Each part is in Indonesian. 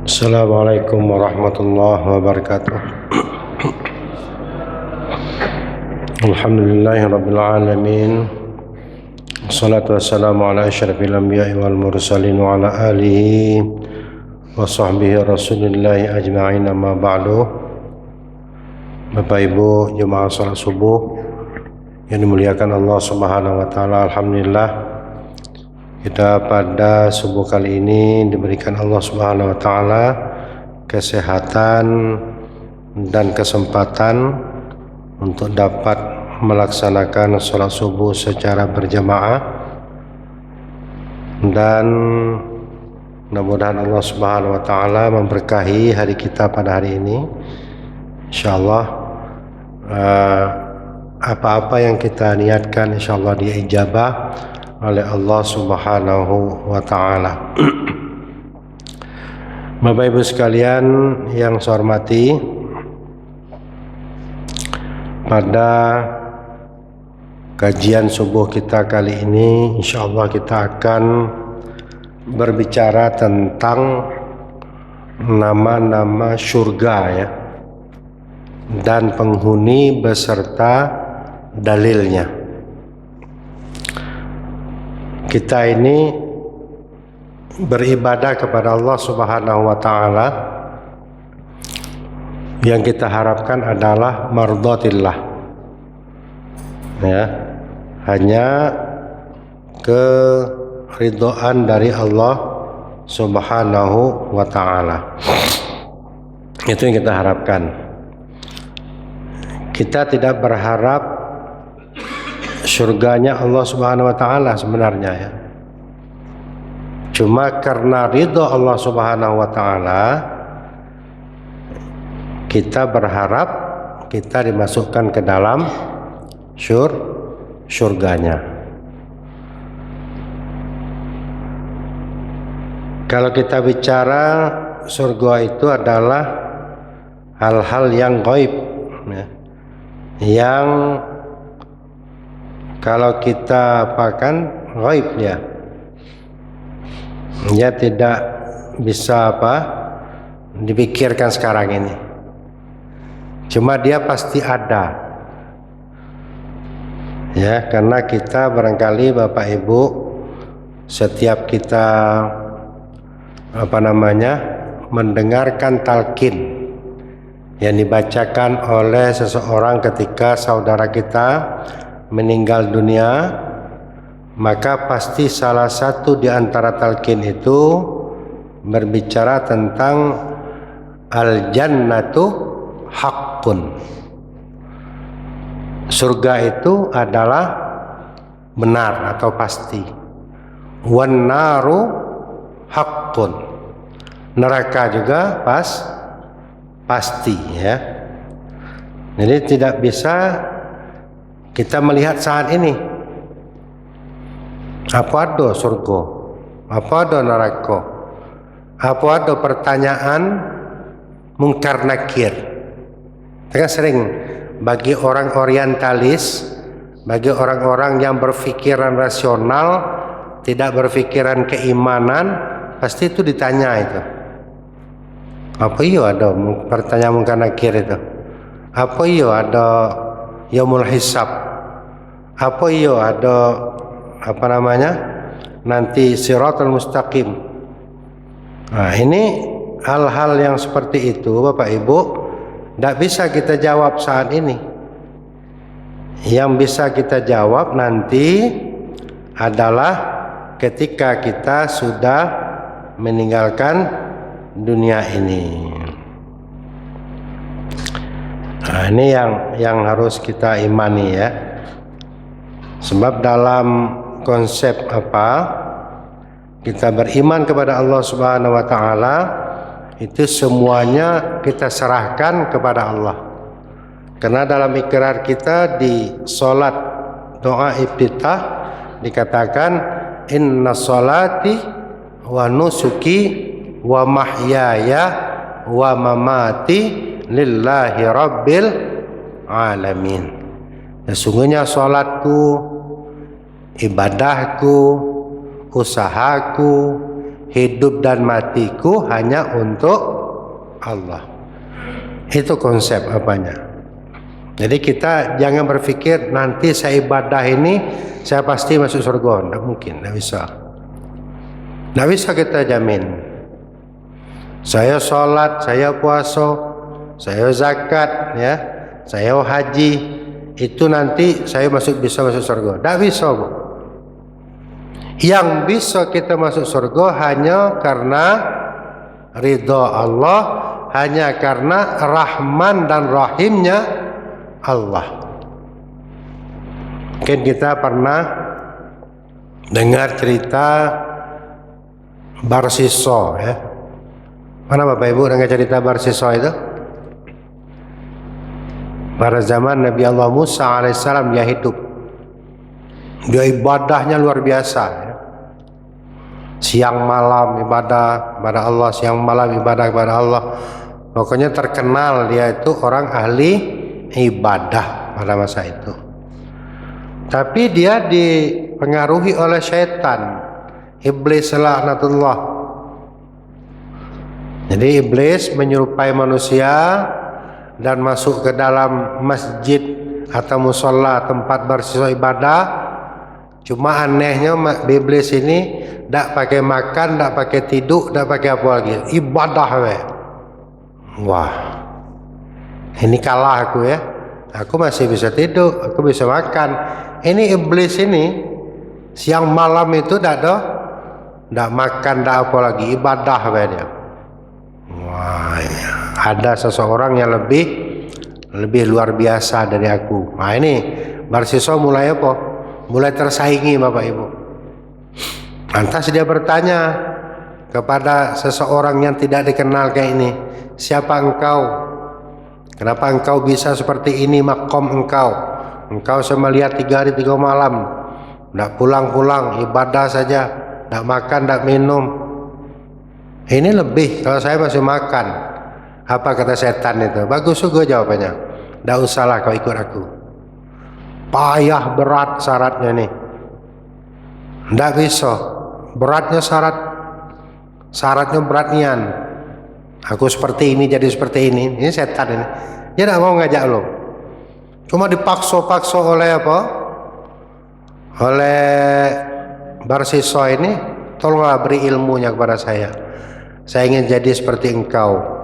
Assalamualaikum warahmatullahi wabarakatuh. Alhamdulillahirabbil alamin. Wassalatu wassalamu ala asyrafil anbiya'i wal mursalin wa ala alihi wa sahbihi rasulillahi ajma'in, amma ba'du. Bapak Ibu jemaah salat subuh yang dimuliakan Allah Subhanahu wa taala, alhamdulillah kita pada subuh kali ini diberikan Allah Subhanahu wa taala kesehatan dan kesempatan untuk dapat melaksanakan sholat subuh secara berjamaah, dan mudah-mudahan Allah Subhanahu wa taala memberkahi hari kita pada hari ini. Insyaallah apa-apa yang kita niatkan insyaallah diijabah oleh Allah Subhanahu wa taala. Bapak Ibu sekalian yang saya hormati, pada kajian subuh kita kali ini insyaallah kita akan berbicara tentang nama-nama surga ya, dan penghuni beserta dalilnya. Kita ini beribadah kepada Allah Subhanahu wa taala, yang kita harapkan adalah mardhatillah ya, hanya keridhaan dari Allah Subhanahu wa taala. Itu yang kita harapkan. Kita tidak berharap surganya Allah Subhanahu wa taala sebenarnya ya. Cuma karena ridho Allah Subhanahu wa taala kita berharap kita dimasukkan ke dalam surganya. Kalau kita bicara surga itu adalah hal-hal yang gaib ya, yang kalau kita apakan gaib dia tidak bisa dipikirkan sekarang ini. Cuma dia pasti ada ya, karena kita barangkali Bapak Ibu setiap kita mendengarkan talqin yang dibacakan oleh seseorang ketika saudara kita meninggal dunia, maka pasti salah satu di antara talqin itu berbicara tentang al-jannatu haqqun. Surga itu adalah benar atau pasti. Wan naru haqqun. Neraka juga pasti ya. Jadi tidak bisa kita melihat saat ini apa ada surga, apa ada neraka, apa ada pertanyaan mungkar nakir. Kan sering bagi orang orientalis, bagi orang-orang yang berpikiran rasional, tidak berpikiran keimanan, pasti itu ditanya itu. Apa iya ada pertanyaan mungkar nakir itu? Apa iya ada yaumul hisab? Apa iya ada nanti siratal mustaqim? Nah, ini hal-hal yang seperti itu Bapak Ibu tidak bisa kita jawab saat ini. Yang bisa kita jawab nanti adalah ketika kita sudah meninggalkan dunia ini. Nah, ini yang harus kita imani ya. Sebab dalam konsep kita beriman kepada Allah Subhanahu wa taala, itu semuanya kita serahkan kepada Allah. Karena dalam ikrar kita di salat doa iftitah dikatakan inna salati wa nusuki wa mahyaya wa mamati lillahi rabbil alamin. Sesungguhnya salatku, ibadahku, usahaku, hidup dan matiku hanya untuk Allah. Itu konsep apanya. Jadi kita jangan berpikir nanti saya ibadah ini saya pasti masuk surga. Tidak mungkin, tidak bisa. Tidak bisa kita jamin. Saya sholat, saya puasa, saya zakat, ya, saya haji, itu nanti saya bisa masuk surga. Tidak bisa, Bu. Yang bisa kita masuk surga hanya karena ridha Allah, hanya karena Rahman dan Rahimnya Allah. Mungkin kita pernah dengar cerita Barsiso, ya. Mana Bapak Ibu dengar cerita Barsiso itu? Pada zaman Nabi Allah Musa alaihissalam dia hidup. Dia ibadahnya luar biasa, ya. Siang malam ibadah kepada Allah, siang malam ibadah kepada Allah. Pokoknya terkenal dia itu orang ahli ibadah pada masa itu. Tapi dia dipengaruhi oleh syaitan, iblis laknatullah. Jadi iblis menyerupai manusia dan masuk ke dalam masjid atau musola tempat bersisa ibadah. Cuma anehnya iblis ini tidak pakai makan, tidak pakai tidur, tidak pakai apa lagi, ibadah we. Wah, ini kalah aku, ya. Aku masih bisa tidur, aku bisa makan. Ini iblis ini siang malam itu tidak makan, tidak apa lagi, ibadah we dia. Wah, ada seseorang yang lebih luar biasa dari aku. Nah ini Barsiso mulai apa? Mulai tersaingi Bapak Ibu. Lantas dia bertanya kepada seseorang yang tidak dikenal kayak ini, siapa engkau? Kenapa engkau bisa seperti ini makom engkau? Engkau sama lihat 3 hari 3 malam, tidak pulang-pulang, ibadah saja, tidak makan, tidak minum. Ini lebih, kalau saya masih makan. Apa kata setan itu? Bagus juga jawabannya. Tidak usahlah kau ikut aku. Payah berat syaratnya nih. Tidak bisa. Beratnya syaratnya berat nian. Aku seperti ini jadi seperti ini. Ini setan ini. Dia tidak mau ngajak lo. Cuma dipaksa-paksa oleh apa? Oleh Barsiso ini. Tolonglah beri ilmunya kepada saya. Saya ingin jadi seperti engkau.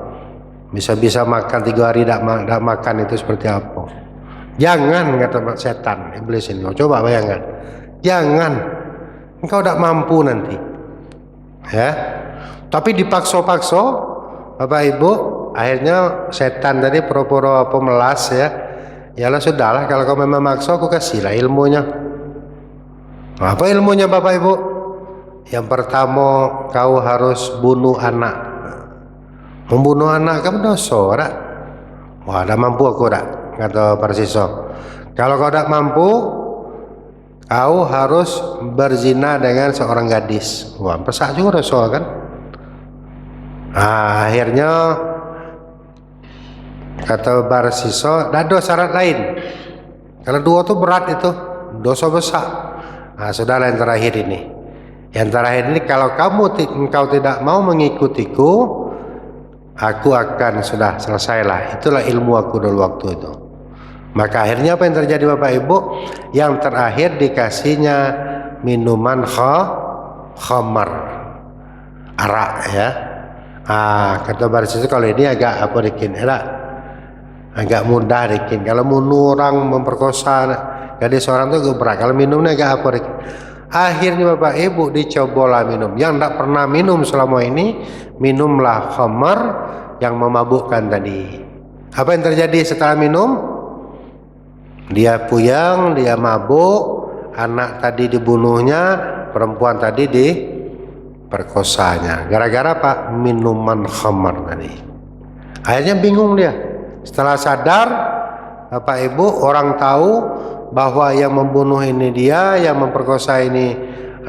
Bisa-bisa makan 3 hari tidak makan itu seperti apa? Jangan, kata setan iblis ini. Coba bayangkan. Jangan. Engkau tidak mampu nanti. Ya. Tapi dipaksa-paksa Bapak Ibu, akhirnya setan tadi pura-pura pemelas, ya. Yalah sudahlah, kalau kau memang maksa aku kasihlah ilmunya. Apa ilmunya Bapak Ibu? Yang pertama, kau harus bunuh anak. Membunuh anak kamu dosa, tak? Wah, dah mampu aku tak? Kata Barsiso. Kalau kau tak mampu, kau harus berzina dengan seorang gadis. Wah, pesak juga dosa kan? Nah, akhirnya kata Barsiso, ada syarat lain. Kalau 2 itu berat itu, dosa besar. Nah, sudah yang terakhir ini. Yang terakhir ini, kalau engkau tidak mau mengikutiku, aku akan sudah selesailah. Itulah ilmu aku dulu waktu itu. Maka akhirnya apa yang terjadi Bapak Ibu? Yang terakhir dikasihnya minuman khamar, arak, ya. Kata Barsiso, kalau ini agak apa dikin, agak mudah dikin. Kalau bunuh orang, memperkosa gadis seorang itu berat. Kalau minumnya agak apa dikin. Akhirnya Bapak Ibu dicobalah minum. Yang tidak pernah minum selama ini, minumlah khamar yang memabukkan tadi. Apa yang terjadi setelah minum? Dia puyeng, dia mabuk, anak tadi dibunuhnya, perempuan tadi diperkosanya. Gara-gara apa? Minuman khamar tadi. Akhirnya bingung dia. Setelah sadar, Bapak Ibu, orang tahu bahwa yang membunuh ini dia, yang memperkosa ini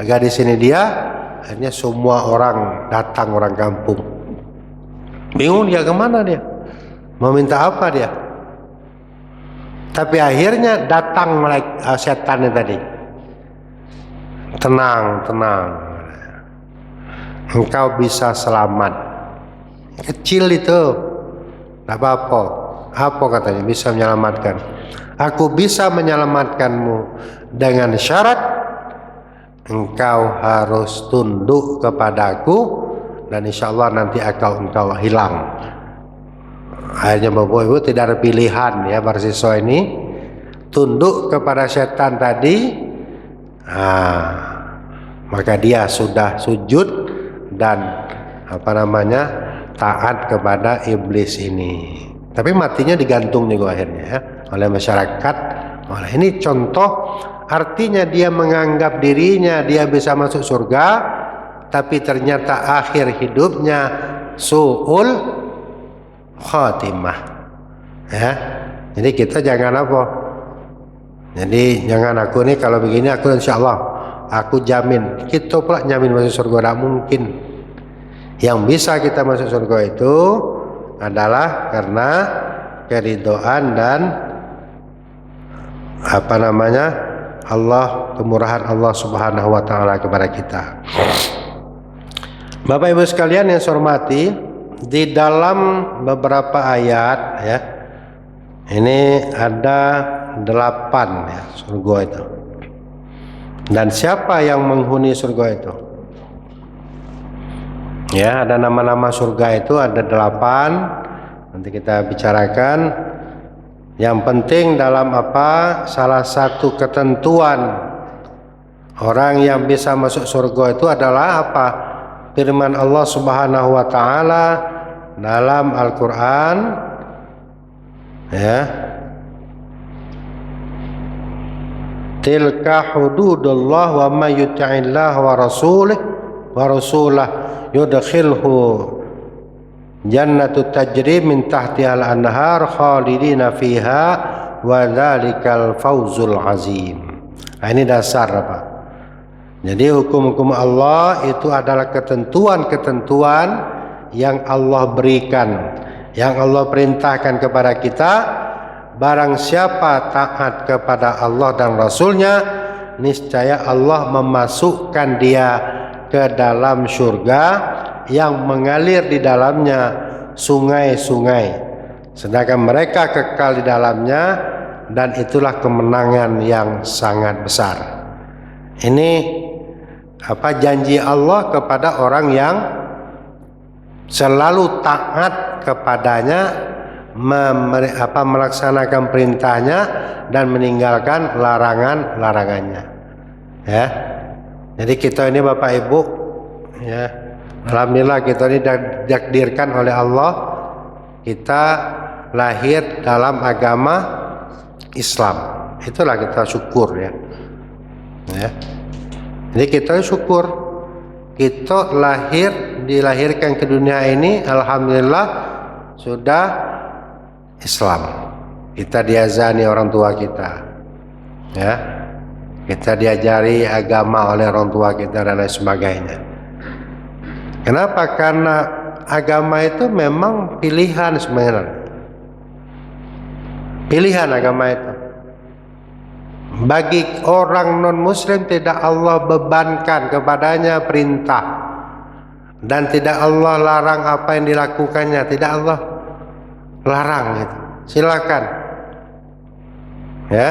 gadis ini dia. Akhirnya semua orang datang, orang kampung. Bingung dia kemana dia, mau minta apa dia. Tapi akhirnya datang setan tadi. Tenang. engkau bisa selamat. Kecil itu, tak apa-apa. Apa katanya? Bisa menyelamatkan. Aku bisa menyelamatkanmu dengan syarat engkau harus tunduk kepadaku, dan insya Allah nanti engkau hilang. Akhirnya Bapak Ibu tidak ada pilihan ya para siswa ini, tunduk kepada setan tadi. Maka dia sudah sujud dan taat kepada iblis ini. Tapi matinya digantung juga akhirnya ya, oleh masyarakat. Ini contoh, artinya dia menganggap dirinya dia bisa masuk surga, tapi ternyata akhir hidupnya su'ul khatimah ya. Jadi kita jangan jadi jangan aku nih kalau begini aku insya Allah aku jamin, kita pula jamin masuk surga, tidak mungkin. Yang bisa kita masuk surga itu adalah karena keridhaan dan Allah, kemurahan Allah Subhanahu wa taala kepada kita. Bapak Ibu sekalian yang saya hormati, di dalam beberapa ayat ya, ini ada 8 ya surga itu. Dan siapa yang menghuni surga itu? Ya, ada nama-nama surga itu ada 8. Nanti kita bicarakan. Yang penting dalam salah satu ketentuan orang yang bisa masuk surga itu adalah firman Allah Subhanahu wa taala dalam Al-Qur'an ya, tilka hududullah wa may yuti'illah wa rasulah yudkhilhu jannatu tajri min tahtihal anhar khalidina fiha wa dzalikal fawzul azim. Ini dasar Jadi hukum-hukum Allah itu adalah ketentuan-ketentuan yang Allah berikan, yang Allah perintahkan kepada kita. Barang siapa taat kepada Allah dan Rasulnya, niscaya Allah memasukkan dia ke dalam surga yang mengalir di dalamnya sungai-sungai, sedangkan mereka kekal di dalamnya, dan itulah kemenangan yang sangat besar. Ini janji Allah kepada orang yang selalu taat kepadanya, melaksanakan perintahnya dan meninggalkan larangannya ya. Jadi kita ini Bapak Ibu ya, alhamdulillah kita ini ditakdirkan oleh Allah, kita lahir dalam agama Islam. Itulah kita syukur ya. Jadi kita syukur kita dilahirkan ke dunia ini, alhamdulillah sudah Islam. Kita diazani orang tua kita ya, kita diajari agama oleh orang tua kita dan lain sebagainya. Kenapa? Karena agama itu memang pilihan sebenarnya. Pilihan agama itu. Bagi orang non-muslim tidak Allah bebankan kepadanya perintah, dan tidak Allah larang apa yang dilakukannya, tidak Allah larang itu. Silakan ya.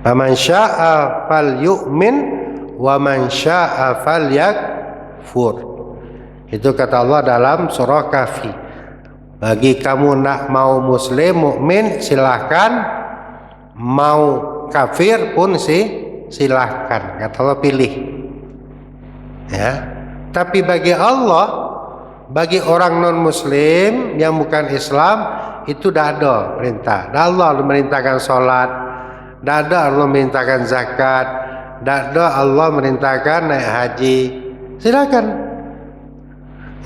Faman syaa'a falyu'min wa man syaa'a falyakfur. Itu kata Allah dalam surah Kahfi. Bagi kamu nak mau muslim mukmin silahkan, mau kafir pun silahkan, kata Allah, pilih ya. Tapi bagi Allah, bagi orang non muslim yang bukan Islam itu tidak ada perintah. Tidak Allah memerintahkan sholat, tidak ada Allah memerintahkan zakat, tidak ada Allah memerintahkan naik haji. Silakan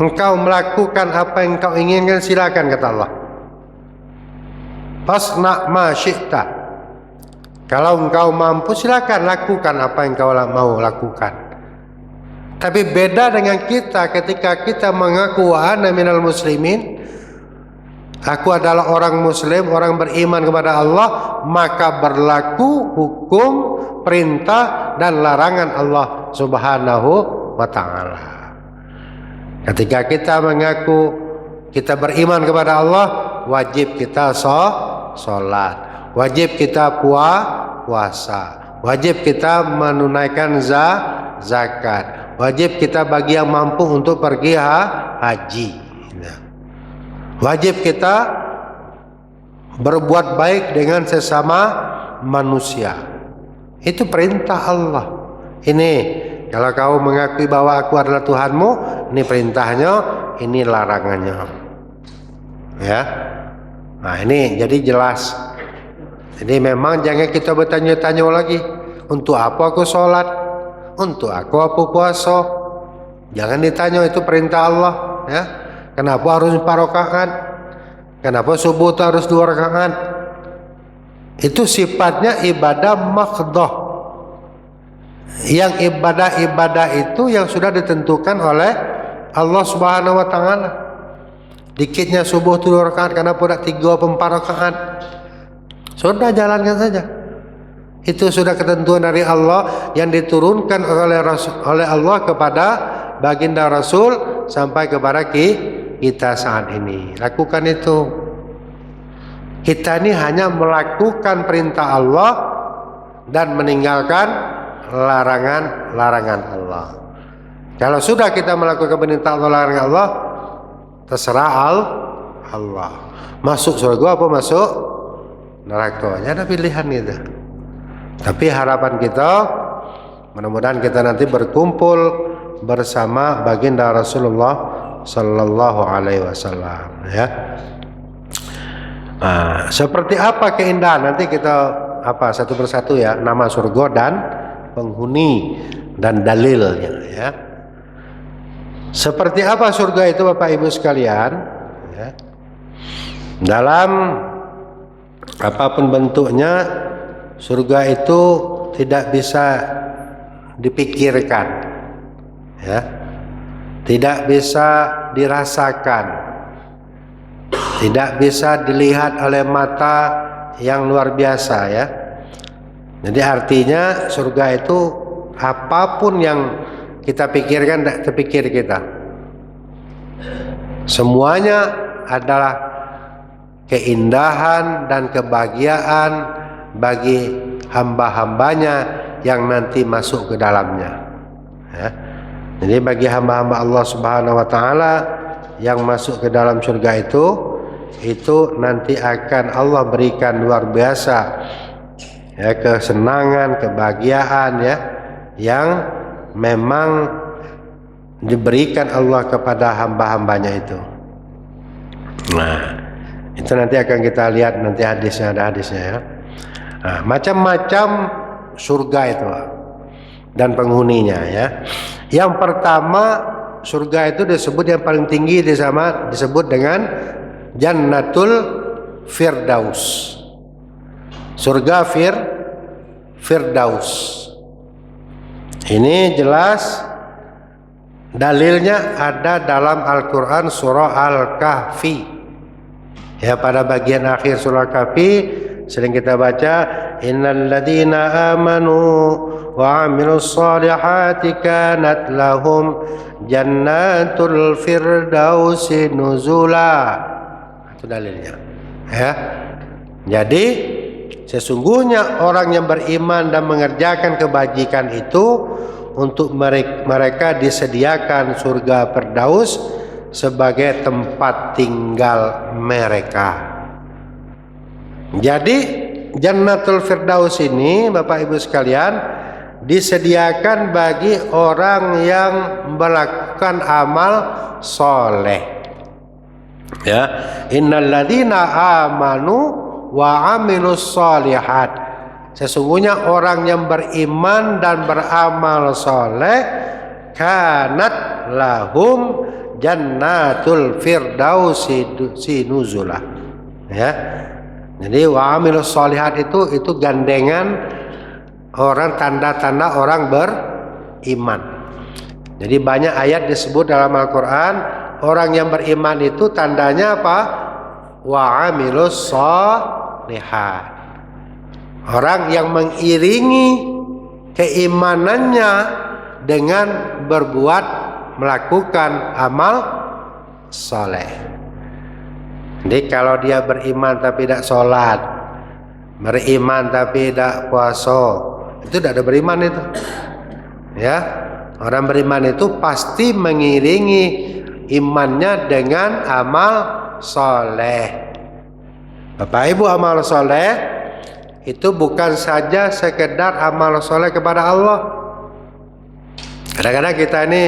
engkau melakukan apa yang engkau inginkan, silakan kata Allah. Fasna ma syi'ta. Kalau engkau mampu silakan lakukan apa yang engkau mau lakukan. Tapi beda dengan kita ketika kita mengaku ana minal muslimin, aku adalah orang muslim, orang beriman kepada Allah, maka berlaku hukum, perintah dan larangan Allah Subhanahu wa ta'ala. Ketika kita mengaku kita beriman kepada Allah, wajib kita sholat, wajib kita puasa, wajib kita menunaikan zakat, wajib kita bagi yang mampu untuk pergi haji. Wajib kita berbuat baik dengan sesama manusia. Itu perintah Allah. Ini kalau kau mengakui bahwa aku adalah Tuhanmu, ini perintahnya, ini larangannya. Ya. Nah, ini jadi jelas. Jadi memang jangan kita bertanya-tanya lagi, untuk apa aku sholat, untuk aku puasa. Jangan ditanya, itu perintah Allah. Ya. Kenapa harus 4 rakaat? Kenapa subuh itu harus 2 rakaat? Itu sifatnya ibadah maqdah. Yang ibadah-ibadah itu yang sudah ditentukan oleh Allah Subhanahu wa taala. Dikitnya subuh 2 rakaat, kenapa tidak 3 atau 4 rakaat? Sudah jalankan saja. Itu sudah ketentuan dari Allah yang diturunkan oleh Allah kepada baginda Rasul sampai kepada kita saat ini. Lakukan itu. Kita ini hanya melakukan perintah Allah dan meninggalkan larangan Allah. Kalau sudah kita melakukan perintah Allah, larangan Allah, terserah Allah. Masuk surga apa masuk neraka, ada pilihan gitu. Tapi harapan kita, mudah-mudahan kita nanti berkumpul bersama baginda Rasulullah Sallallahu Alaihi Wasallam. Ya. Nah, seperti apa keindahan, nanti kita satu persatu ya, nama surga dan penghuni dan dalilnya. Ya. Seperti apa surga itu Bapak Ibu sekalian? Ya. Dalam apapun bentuknya, surga itu tidak bisa dipikirkan, ya, tidak bisa dirasakan, tidak bisa dilihat oleh mata yang luar biasa, ya. Jadi artinya surga itu apapun yang kita pikirkan tidak terpikir kita. Semuanya adalah keindahan dan kebahagiaan bagi hamba-hambanya yang nanti masuk ke dalamnya. Ya. Jadi bagi hamba-hamba Allah Subhanahu wa taala yang masuk ke dalam surga itu nanti akan Allah berikan luar biasa, ya, kesenangan, kebahagiaan, ya, yang memang diberikan Allah kepada hamba-hambanya itu. Nah, itu nanti akan kita lihat nanti hadisnya, ada hadisnya, ya. Nah, macam-macam surga itu dan penghuninya, ya. Yang pertama, surga itu disebut yang paling tinggi disebut dengan Jannatul Firdaus. Surga Firdaus. Ini jelas dalilnya ada dalam Al-Quran surah Al-Kahfi. Ya, pada bagian akhir surah Al-Kahfi sering kita baca, innal ladzina amanu wa 'amilus solihati kanat lahum jannatul firdausi nuzula. Itu dalilnya. Ya. Jadi sesungguhnya orang yang beriman dan mengerjakan kebajikan itu untuk mereka disediakan surga Firdaus sebagai tempat tinggal mereka. Jadi Jannatul Firdaus ini Bapak Ibu sekalian disediakan bagi orang yang melakukan amal soleh. Ya, innalladzina amanu wa 'amilus solihat. Sesungguhnya orang yang beriman dan beramal soleh, kanat lahum jannatul firdausi nuzula. Ya. Jadi wa 'amilus solihat itu gandengan orang, tanda-tanda orang beriman. Jadi banyak ayat disebut dalam Al-Quran, orang yang beriman itu tandanya apa? Wa 'amilus solihat. Orang yang mengiringi keimanannya dengan melakukan amal soleh. Jadi kalau dia beriman tapi tidak sholat, beriman tapi tidak puasa, itu tidak ada beriman itu. Ya, orang beriman itu pasti mengiringi imannya dengan amal soleh. Bapak Ibu, amal soleh itu bukan saja sekedar amal soleh kepada Allah. Kadang-kadang kita ini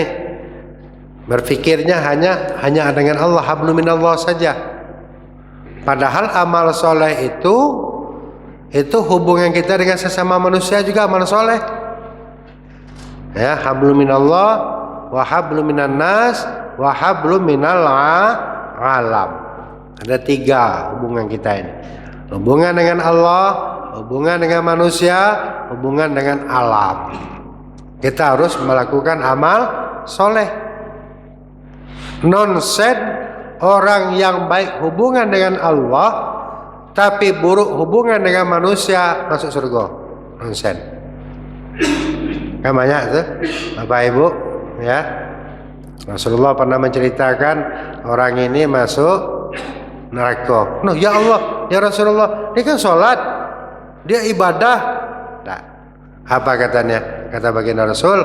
berpikirnya hanya dengan Allah, hablum minallah saja. Padahal amal soleh itu hubungan kita dengan sesama manusia juga amal soleh. Ya, hablum minallah wa hablum minan nas wa hablum minal alam. Ada 3 hubungan kita ini. Hubungan dengan Allah, hubungan dengan manusia, hubungan dengan alam. Kita harus melakukan amal soleh. Nonsen orang yang baik hubungan dengan Allah tapi buruk hubungan dengan manusia masuk surga. Nonsen. Kan banyak tuh Bapak Ibu, ya. Rasulullah pernah menceritakan orang ini masuk neraka. Noh, ya Allah, ya Rasulullah, dia kan sholat, dia ibadah. Nah, apa katanya? Kata baginda Rasul,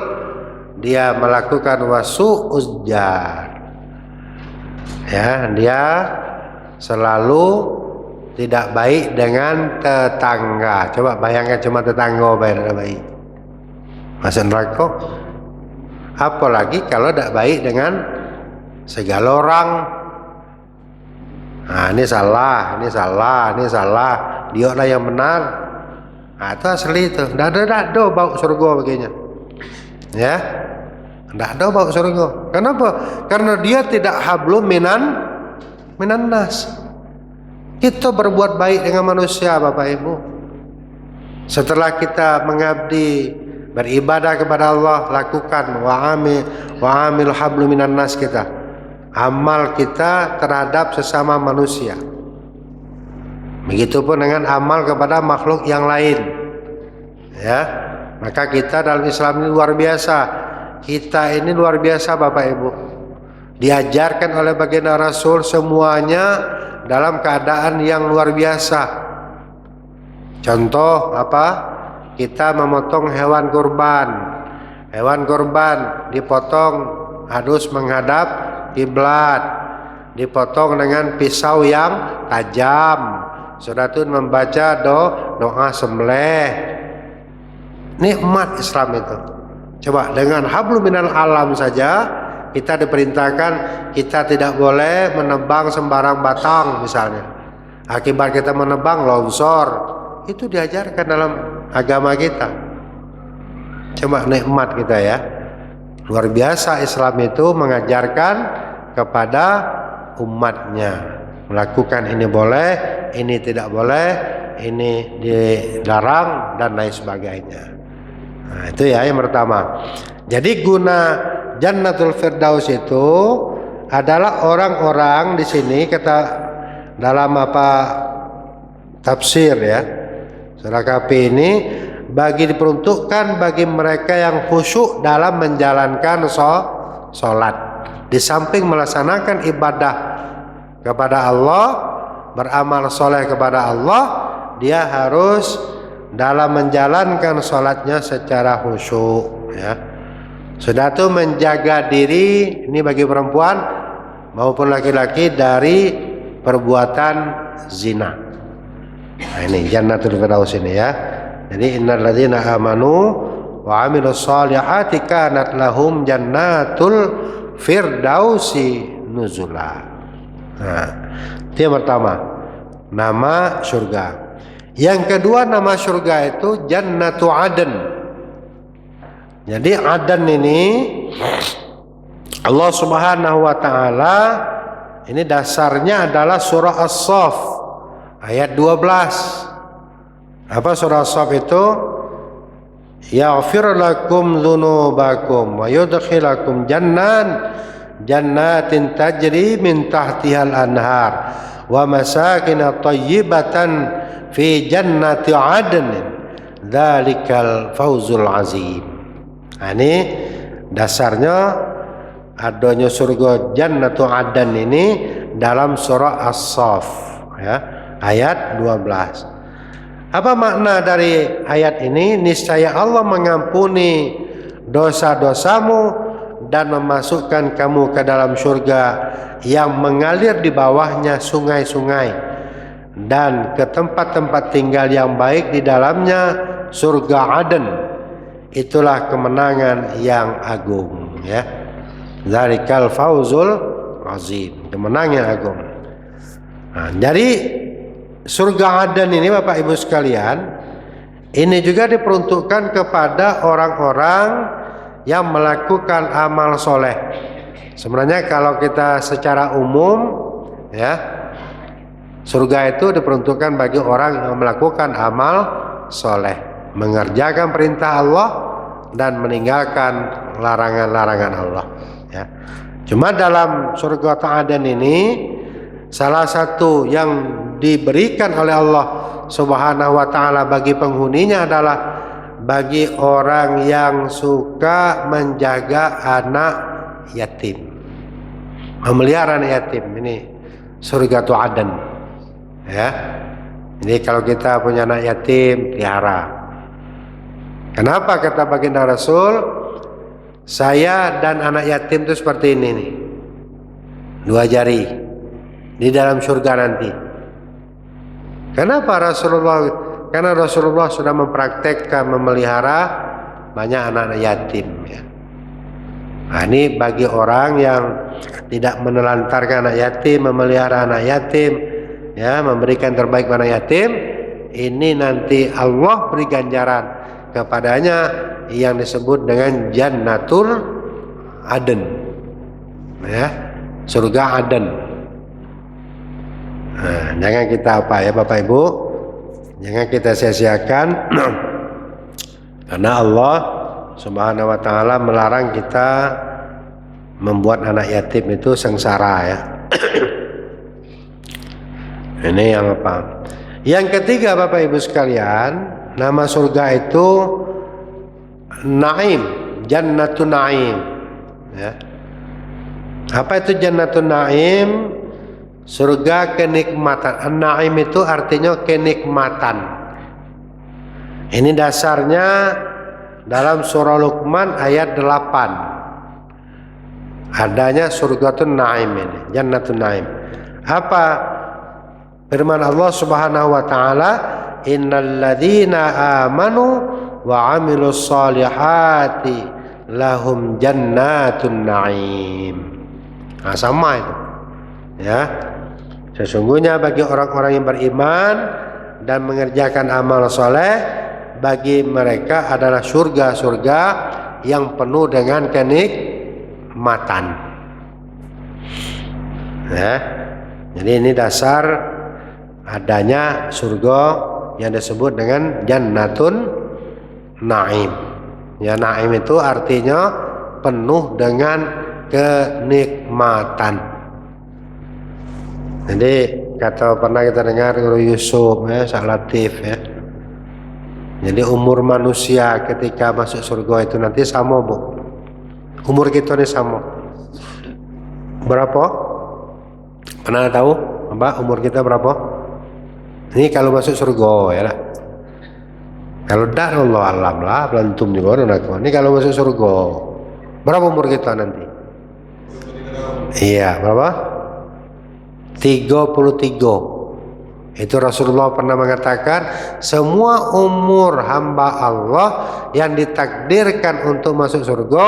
dia melakukan wasu'uz jar. Ya, dia selalu tidak baik dengan tetangga. Coba bayangkan cuma tetangga baik. Masuk neraka. Apalagi kalau tidak baik dengan segala orang. Nah, ini salah. Dia lah yang benar. Nah, itu asli itu. Tidak ada bau surga begini. Ya, tidak ada bau surga. Kenapa? Karena dia tidak hablum minan nas. Kita berbuat baik dengan manusia, Bapak Ibu. Setelah kita mengabdi, beribadah kepada Allah, lakukan wa'amil hablum minan nas kita. Amal kita terhadap sesama manusia. Begitupun dengan amal kepada makhluk yang lain. Ya, maka kita dalam Islam ini luar biasa. Kita ini luar biasa, Bapak Ibu. Diajarkan oleh baginda Rasul semuanya dalam keadaan yang luar biasa. Contoh apa? Kita memotong hewan kurban. Hewan kurban dipotong harus menghadap kiblat, dipotong dengan pisau yang tajam. Sudah itu membaca doa sembelih. Nikmat Islam itu. Coba dengan hablum minal alam saja kita diperintahkan kita tidak boleh menebang sembarang batang misalnya. Akibat kita menebang longsor. Itu diajarkan dalam agama kita. Coba nikmat kita ya. Luar biasa Islam itu mengajarkan kepada umatnya. Melakukan ini boleh, ini tidak boleh, ini dilarang dan lain sebagainya. Nah, itu ya yang pertama. Jadi guna Jannatul Firdaus itu adalah orang-orang di sini kata dalam tafsir ya. Surah Kahfi ini diperuntukkan bagi mereka yang khusyuk dalam menjalankan sholat. Di samping melaksanakan ibadah kepada Allah, beramal soleh kepada Allah, dia harus dalam menjalankan sholatnya secara khusyuk ya. Sudah itu menjaga diri, ini bagi perempuan maupun laki-laki dari perbuatan zina. Nah, ini Jannatul Firdaus ini ya. Jadi innal ladzina amanu wa amilus solihati kanat lahum jannatul firdausi nuzula. Nah, itu yang pertama, nama surga. Yang kedua nama surga itu Jannatu Aden. Jadi Aden ini Allah Subhanahu wa taala ini dasarnya adalah surah As-Saff ayat 12. Apa surah As-Saff itu? Yaghfir lakum dzunubakum wa yudkhilakum jannatin tajri min tahtihal anhar wa masakin thayyibatan fi jannati adnin dzalikal fawzul azim. Nah, ini Dasarnya adanya surga Jannatu Adan ini dalam surah As-Saff ya, ayat 12. Apa makna dari ayat ini? Niscaya Allah mengampuni dosa-dosamu dan memasukkan kamu ke dalam surga yang mengalir di bawahnya sungai-sungai, dan ke tempat-tempat tinggal yang baik di dalamnya, surga Aden. Itulah kemenangan yang agung ya. Zalikal fauzul azim, kemenangan yang agung. Nah, dari surga Aden ini Bapak Ibu sekalian, ini juga diperuntukkan kepada orang-orang yang melakukan amal soleh. Sebenarnya kalau kita secara umum ya, surga itu diperuntukkan bagi orang yang melakukan amal soleh, mengerjakan perintah Allah dan meninggalkan larangan-larangan Allah ya. Cuma dalam surga Aden ini salah satu yang diberikan oleh Allah Subhanahu wa taala bagi penghuninya adalah bagi orang yang suka menjaga anak yatim, memelihara anak yatim. Ini surga Aden ya. Jadi kalau kita punya anak yatim, pelihara. Kenapa kata baginda Rasul, saya dan anak yatim itu seperti ini nih, 2 jari di dalam surga nanti. Kenapa Rasulullah? Karena Rasulullah sudah mempraktekkan memelihara banyak anak-anak yatim ya. Nah, ini bagi orang yang tidak menelantarkan anak yatim, memelihara anak yatim ya, memberikan terbaik pada yatim, ini nanti Allah beri ganjaran kepadanya yang disebut dengan Jannatul Aden ya, surga Aden. Nah, jangan kita ya Bapak Ibu, jangan kita sia-siakan karena Allah Subhanahu wa taala melarang kita membuat anak yatim itu sengsara ya. Ini yang apa? Yang ketiga Bapak Ibu sekalian, nama surga itu Naim, Jannatun Naim ya. Apa itu Jannatun Naim? Surga kenikmatan. An-Naim itu artinya kenikmatan. Ini dasarnya dalam surah Luqman ayat 8. Adanya surgatun Naim ini, Jannatun Naim. Apa firman Allah Subhanahu wa taala? Innal ladzina amanu wa 'amilus solihati lahum jannatun naim. Nah, sama itu. Ya. Sesungguhnya bagi orang-orang yang beriman dan mengerjakan amal soleh, bagi mereka adalah surga-surga yang penuh dengan kenikmatan. Ya. Jadi ini dasar adanya surga yang disebut dengan Jannatun Naim. Ya, Naim itu artinya penuh dengan kenikmatan. Jadi kata pernah kita dengar Guru Yusuf ya, Syekh Latif ya. Jadi umur manusia ketika masuk surga itu nanti sama Bu. Umur kita ini sama. Berapa? Pernah tahu? Mbak, umur kita berapa? Ini kalau masuk surga ya lah. Kalau tidak Allah alam lah, belantum juga orang. Ini kalau masuk surga, berapa umur kita nanti? Iya, berapa? 33. Itu Rasulullah pernah mengatakan, semua umur hamba Allah yang ditakdirkan untuk masuk surga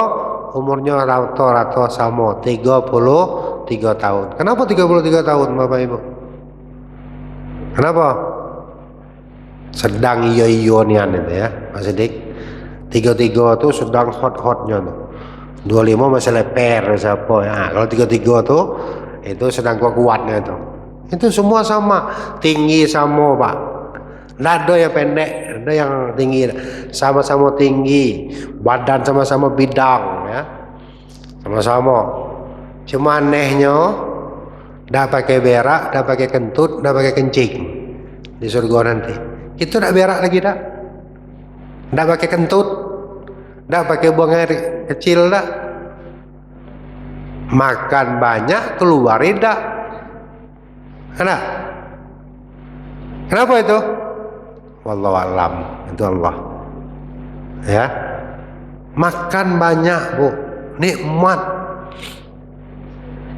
umurnya rata-rata sama 33 tahun. Kenapa 33 tahun Bapak Ibu? Kenapa? Sedang iyo-iyonian itu ya Mas Sidik. 33 itu sedang hot-hotnya tuh. 25 masih leper siapa ya. Kalau 33 tuh itu sedang kuat-kuatnya itu. Itu semua sama, tinggi sama Pak. Nggak ada yang pendek, ada yang tinggi. Sama-sama tinggi, badan sama-sama bidang ya. Sama-sama. Cuma anehnya nggak pakai berak, nggak pakai kentut, nggak pakai kencing di surga nanti. Itu nggak berak lagi dah. Nggak pakai kentut, Ndak pakai buang air kecil dak. Makan banyak keluar tidak. Kenapa itu? Wallahu a'lam. Itu Allah. Ya. Makan banyak, Bu. Nikmat.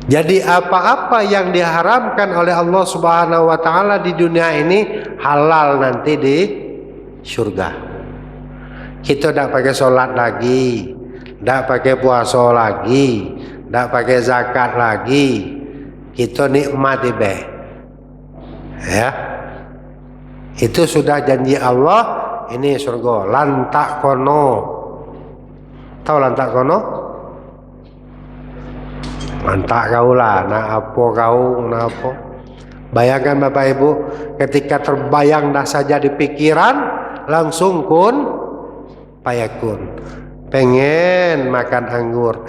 Jadi apa-apa yang diharamkan oleh Allah Subhanahu wa taala di dunia ini halal nanti di surga. Kita tidak pakai sholat lagi, tidak pakai puasa lagi, tidak pakai zakat lagi. Kita nikmati be. Ya. Itu sudah janji Allah, ini surga. Lantak kono. Tahu lantak kono? Lantak kau lah, nak apa kau, nak apa? Bayangkan Bapak Ibu, ketika terbayang dah saja di pikiran, langsung kun payakun. Pengen makan anggur,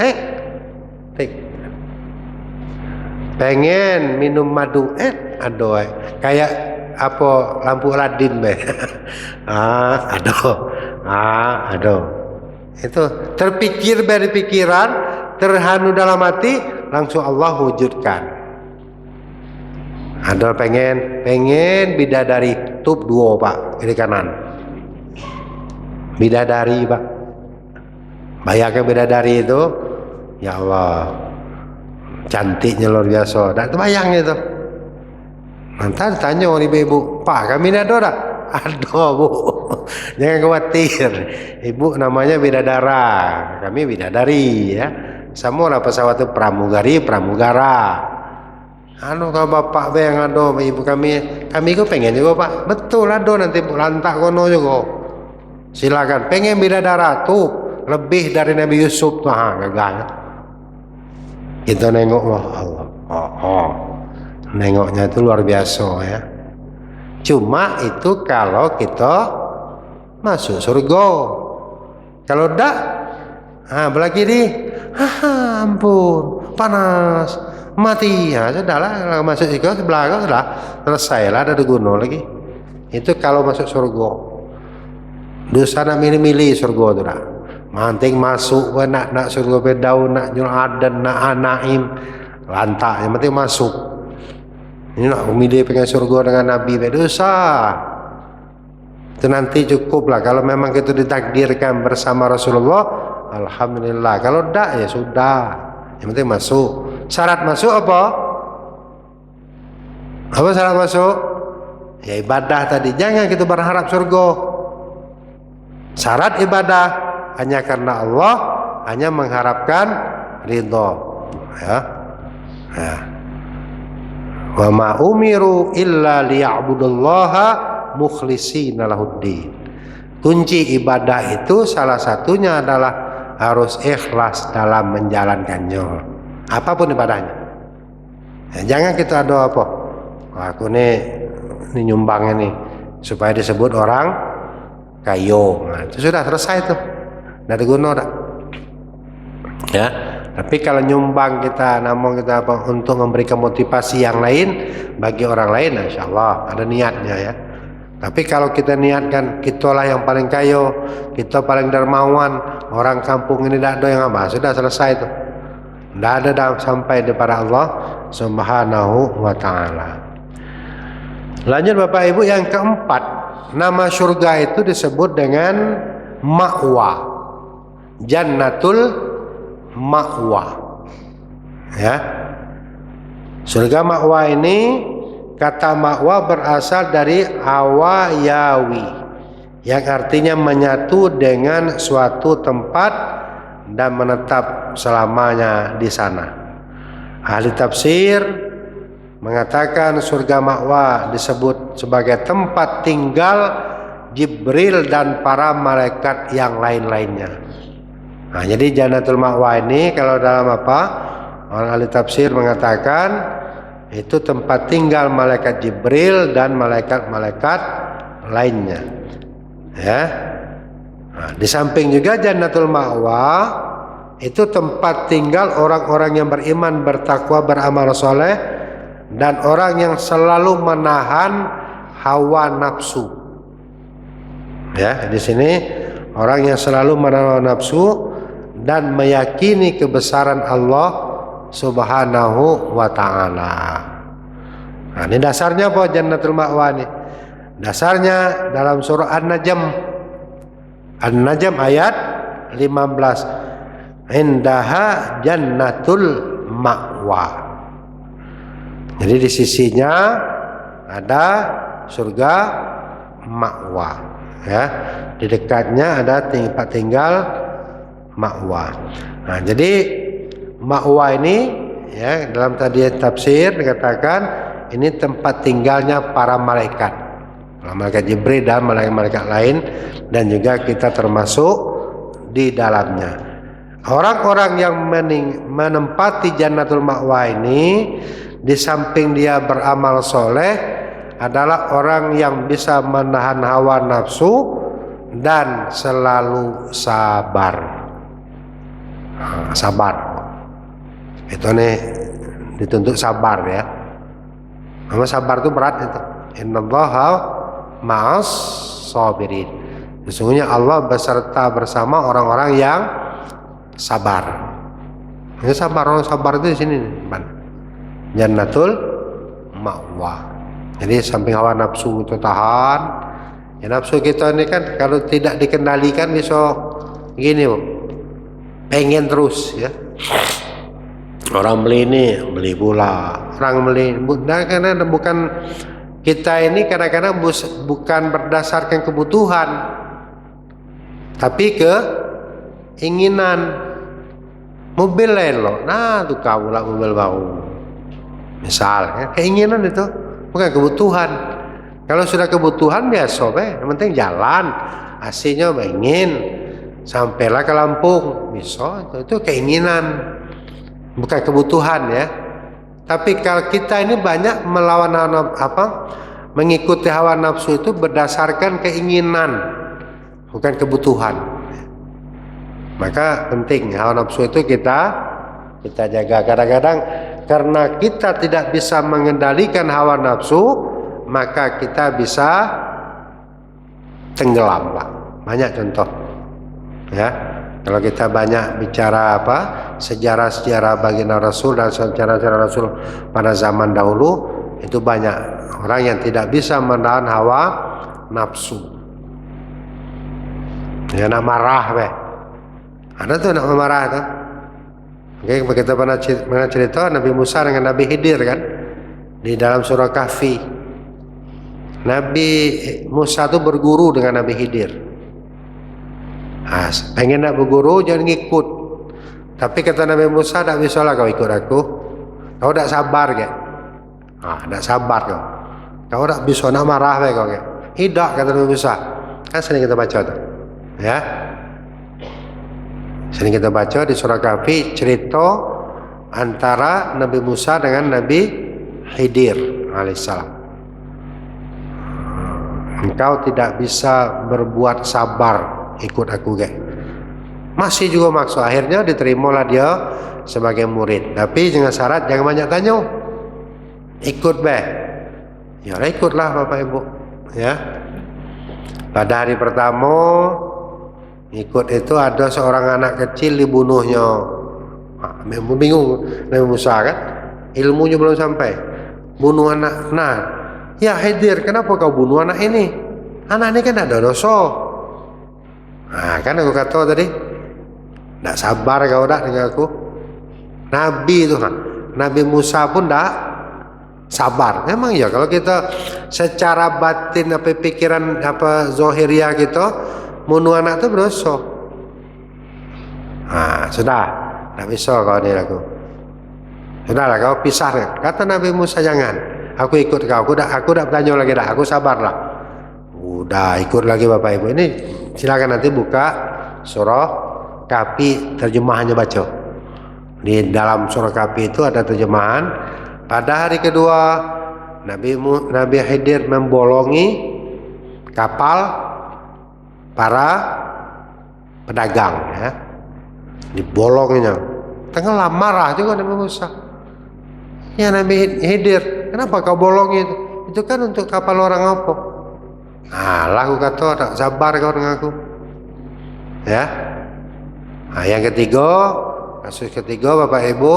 pengen minum madu, aduh, kayak apa lampu Aladin be. Aduh. Itu terpikir dari pikiran, terhanu dalam hati, langsung Allah wujudkan. Ada pengen bidadari tub 2 Pak, kiri kanan. Bidadari Pak. Bayangkan bidadari itu, ya Allah, cantiknya luar biasa. Tak terbayang itu. Nanti tanya oleh ibu, Pak kami ada tak? Ada Bu. Jangan khawatir. Ibu namanya bidadara, kami bidadari ya. Semua lah pesawat itu pramugara. Kalau bapak yang ada, ibu kami itu pengen juga Pak. Betul ada nanti lantak kono juga. Silakan. Pengen bidadara tuh lebih dari Nabi Yusuf tuh, gagal. Kita nengok Allah. Nengoknya itu luar biasa ya. Cuma itu kalau kita masuk surga. Kalau enggak, belagi di, ampun, panas, mati. Ya sudahlah, kalau masuk surga sebelah sudah selesai lah, ada guna lagi. Itu kalau masuk surga. Dosa nak milih-milih surga itu dah. Manting masuk, nak surga bedau, nak nyul adan, nak anaim, lantak, yang penting masuk. Ini nak memilih pengen surga dengan Nabi, dosa. Itu nanti cukup lah. Kalau memang kita ditakdirkan bersama Rasulullah, alhamdulillah. Kalau tidak ya sudah. Yang penting masuk. Syarat masuk apa? Apa syarat masuk? Ya ibadah tadi. Jangan kita berharap surga. Syarat ibadah hanya karena Allah, hanya mengharapkan ridho. Ya. Wa ma umiru illa liya'budullaha mukhlishina lahuddin. Kunci ibadah itu salah satunya adalah harus ikhlas dalam menjalankannya, apapun ibadahnya. Jangan kita ada apa, aku ini nyumbang ini supaya disebut orang kayo. Itu sudah selesai tuh, tidak ada guna dah. Ya. Tapi kalau nyumbang kita, namun kita apa, untuk memberikan motivasi yang lain bagi orang lain, insya Allah ada niatnya ya. Tapi kalau kita niatkan kitalah yang paling kaya, kita paling dermawan, orang kampung ini tidak ada yang apa, sudah selesai itu. Tidak ada sampai kepada Allah Subhanahu wa taala. Lanjut Bapak Ibu, yang keempat, nama surga itu disebut dengan ma'wa, jannatul ma'wa. Ya. Surga ma'wa ini, kata ma'wa berasal dari awayawi, yang artinya menyatu dengan suatu tempat dan menetap selamanya di sana. Ahli tafsir mengatakan surga ma'wa disebut sebagai tempat tinggal Jibril dan para malaikat yang lain-lainnya. Nah, jadi Jannatul Ma'wa ini kalau dalam apa? Orang ahli tafsir mengatakan itu tempat tinggal malaikat Jibril dan malaikat-malaikat lainnya. Ya. Nah, di samping juga Jannatul Ma'wa itu tempat tinggal orang-orang yang beriman, bertakwa, beramal soleh, dan orang yang selalu menahan hawa nafsu. Ya, di sini Orang yang selalu menahan nafsu dan meyakini kebesaran Allah Subhanahu wa ta'ala. Nah, ini dasarnya apa Jannatul Ma'wa ini? Dasarnya dalam surah An-Najm. An-Najm ayat 15. Indaha Jannatul Ma'wa. Jadi di sisinya ada surga Ma'wa, ya. Di dekatnya ada tempat tinggal Ma'wa. Nah, jadi Ma'wa ini, ya, dalam tadi tafsir dikatakan ini tempat tinggalnya para malaikat, malaikat Jibril dan malaikat-malaikat lain, dan juga kita termasuk di dalamnya. Orang-orang yang menempati Jannatul Ma'wa ini, di samping dia beramal soleh, adalah orang yang bisa menahan hawa nafsu dan selalu sabar. Sabar itu nih dituntut sabar, ya. Memang sabar itu berat itu. Innallaha ma'as sabirin. Sesungguhnya Allah beserta bersama orang-orang yang sabar. Ini sabar, orang sabar itu di sini nih, Jannatul Ma'wa. Jadi samping hawa nafsu itu tahan. Ya, nafsu kita ini kan kalau tidak dikendalikan bisa gini, pengen terus, ya. Orang beli ini beli pula, orang beli. Karena bukan kita ini kadang-kadang bukan berdasarkan kebutuhan, tapi keinginan. Mobil lain loh, nah tuh kau lah mobil baru. Misal, ya, keinginan itu bukan kebutuhan. Kalau sudah kebutuhan biasa, yang penting jalan, AC-nya ingin, sampailah ke Lampung, bisa, itu keinginan, bukan kebutuhan, ya. Tapi kalau kita ini banyak melawan mengikuti hawa nafsu itu berdasarkan keinginan, bukan kebutuhan. Maka penting hawa nafsu itu kita jaga. Kadang-kadang karena kita tidak bisa mengendalikan hawa nafsu, maka kita bisa tenggelam, Pak. Banyak contoh, ya. Kalau kita banyak bicara sejarah-sejarah baginda Rasul dan sejarah-sejarah Rasul pada zaman dahulu, itu banyak orang yang tidak bisa menahan hawa nafsu. Ya, nak marah, ada tuh nak marah tuh. Oke, kita pernah cerita Nabi Musa dengan Nabi Khidir, kan, di dalam surah Kahfi. Nabi Musa itu berguru dengan Nabi Khidir. Pengen nak berguru jangan ngikut. Tapi kata Nabi Musa, tak bisa lah kau ikut aku. Kau tak sabar, ke? Tak sabar kau. Kau tak bisa, nak marah, kau, ke? Tidak, kata Nabi Musa. Kan sering kita baca tuh, ya. Sering kita baca di surah Kahfi cerita antara Nabi Musa dengan Nabi Khidir alaihissalam. Engkau tidak bisa berbuat sabar, ikut aku, ke? Masih juga maksud, akhirnya diterimalah dia sebagai murid, tapi dengan syarat jangan banyak tanya, ikut, ya ikutlah Bapak Ibu, ya. Pada hari pertama ikut itu ada seorang anak kecil dibunuhnya. Bingung Nabi Musa, kan, ilmunya belum sampai, bunuh anak. Nah, ya Khidir, kenapa kau bunuh anak ini? Anak ini kan ada dosa. Kan aku kata tadi, tidak sabar kau dah dengan aku. Nabi itu, Nabi Musa pun tidak sabar. Memang ya, kalau kita secara batin pikiran zahiriah kita, bunuh anak itu berdosa. Sudah, tidak bisa kau ini aku. Sudahlah, kau pisah. Kata Nabi Musa, jangan. Aku ikut kau. Aku tak bertanya lagi dah. Aku sabarlah. Udah ikut lagi Bapak Ibu. Ini silakan nanti buka surah Kahfi, terjemahannya baca. Di dalam surah Kahfi itu ada terjemahan. Pada hari kedua Nabi Khidir membolongi kapal para pedagang, ya. Dibolonginya. Tenggelam, marah juga Nabi Musa. Ya Nabi Khidir, kenapa kau bolongi itu? Itu kan untuk kapal orang apa? Lah aku kata, tak sabar kau dengan aku. Ya. Nah, yang ketiga, kasus ketiga Bapak Ibu,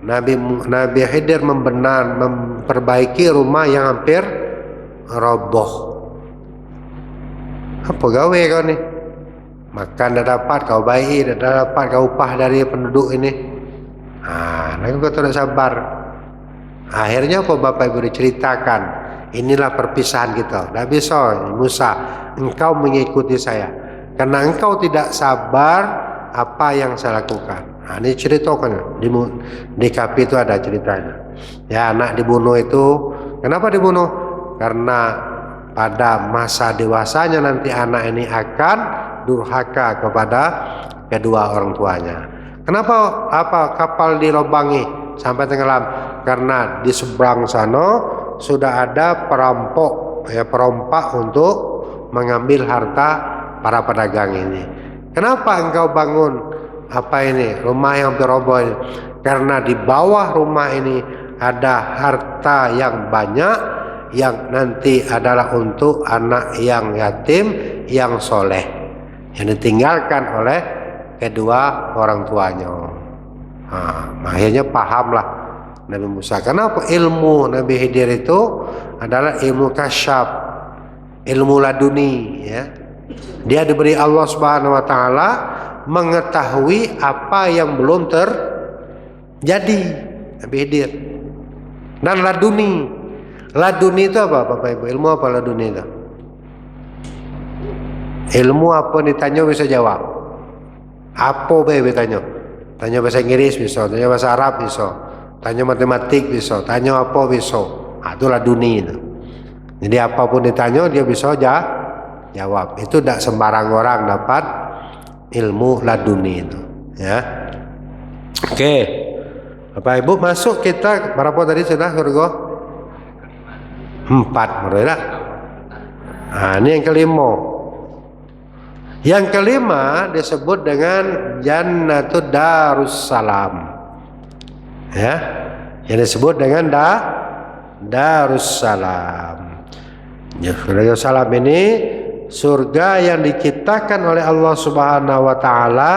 Nabi Khidir memperbaiki rumah yang hampir roboh. Apa gawe kau ni? Makan dah dapat, kau baik dah dapat, kau upah dari penduduk ini. Lalu kau tidak sabar. Akhirnya apa Bapak Ibu diceritakan? Inilah perpisahan kita. Dah bisa Musa, engkau mengikuti saya karena engkau tidak sabar apa yang saya lakukan. Ini ceritakan di kapi itu ada ceritanya. Ya, anak dibunuh itu, kenapa dibunuh? Karena pada masa dewasanya nanti anak ini akan durhaka kepada kedua orang tuanya. Kenapa kapal dilobangi sampai tenggelam? Karena di seberang sana sudah ada perompak untuk mengambil harta para pedagang ini. Kenapa engkau bangun rumah yang beroboh ini? Karena di bawah rumah ini ada harta yang banyak yang nanti adalah untuk anak yang yatim yang soleh yang ditinggalkan oleh kedua orang tuanya. Akhirnya pahamlah Nabi Musa. Kenapa ilmu Nabi Khidir itu adalah ilmu kasyaf, ilmu laduni, ya. Dia diberi Allah Subhanahu wa taala mengetahui apa yang belum terjadi. Nabi Khidir. Dan laduni. Laduni itu apa Bapak Ibu? Ilmu apa laduni itu? Ilmu apa ditanya bisa jawab. Apa ditanya? Tanya bahasa Inggris bisa, tanya bahasa Arab bisa, tanya matematik bisa, tanya apa bisa. Itu laduni itu. Jadi apapun ditanya dia bisa jawab. Itu tidak sembarang orang dapat ilmu laduni itu, ya. Oke. Bapak Ibu masuk kita berapa tadi sudah surga? 4 menurut. Ini yang kelima. Yang kelima disebut dengan Jannatud Darussalam. Ya. Yang disebut dengan Darussalam. Darussalam ini surga yang diciptakan oleh Allah Subhanahu wa taala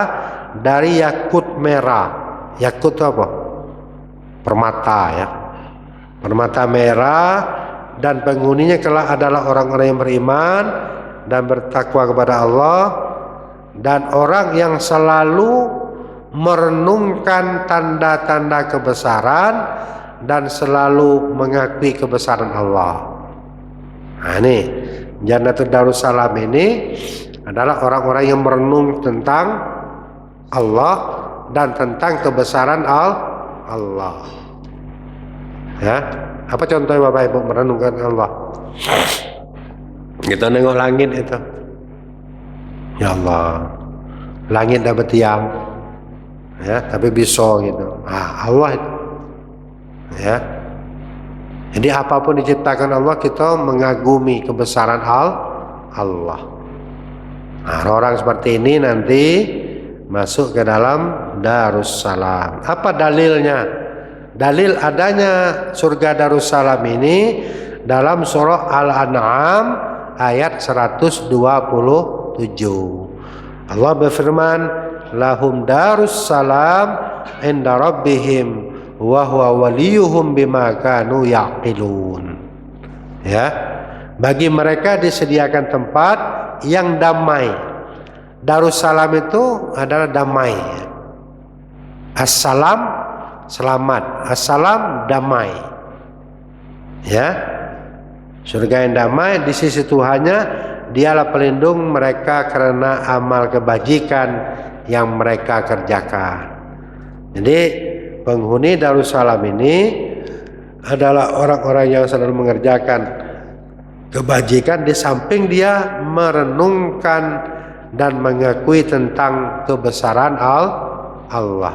dari yakut merah. Yakut itu apa? Permata, ya. Permata merah, dan penghuninya kelak adalah orang-orang yang beriman dan bertakwa kepada Allah dan orang yang selalu merenungkan tanda-tanda kebesaran dan selalu mengakui kebesaran Allah. Ini Jannatud Darussalam ini adalah orang-orang yang merenung tentang Allah dan tentang kebesaran Allah. Ya, apa contohnya Bapak Ibu merenungkan Allah? Kita nengok langit itu, ya Allah, langit dah bertiang, ya, tapi bisa gitu. Allah itu, ya. Jadi apapun diciptakan Allah, kita mengagumi kebesaran Allah. Orang seperti ini nanti masuk ke dalam Darussalam. Apa dalilnya? Dalil adanya surga Darussalam ini dalam surah Al-An'am ayat 127. Allah berfirman, lahum Darussalam inda rabbihim wa huwa waliyuhum bima kanu yaqilun. Ya, bagi mereka disediakan tempat yang damai. Darussalam itu adalah damai. Assalam selamat, assalam damai. Ya, surga yang damai di sisi Tuhannya, dialah pelindung mereka karena amal kebajikan yang mereka kerjakan. Jadi penghuni Darussalam ini adalah orang-orang yang selalu mengerjakan kebajikan di samping dia merenungkan dan mengakui tentang kebesaran Allah.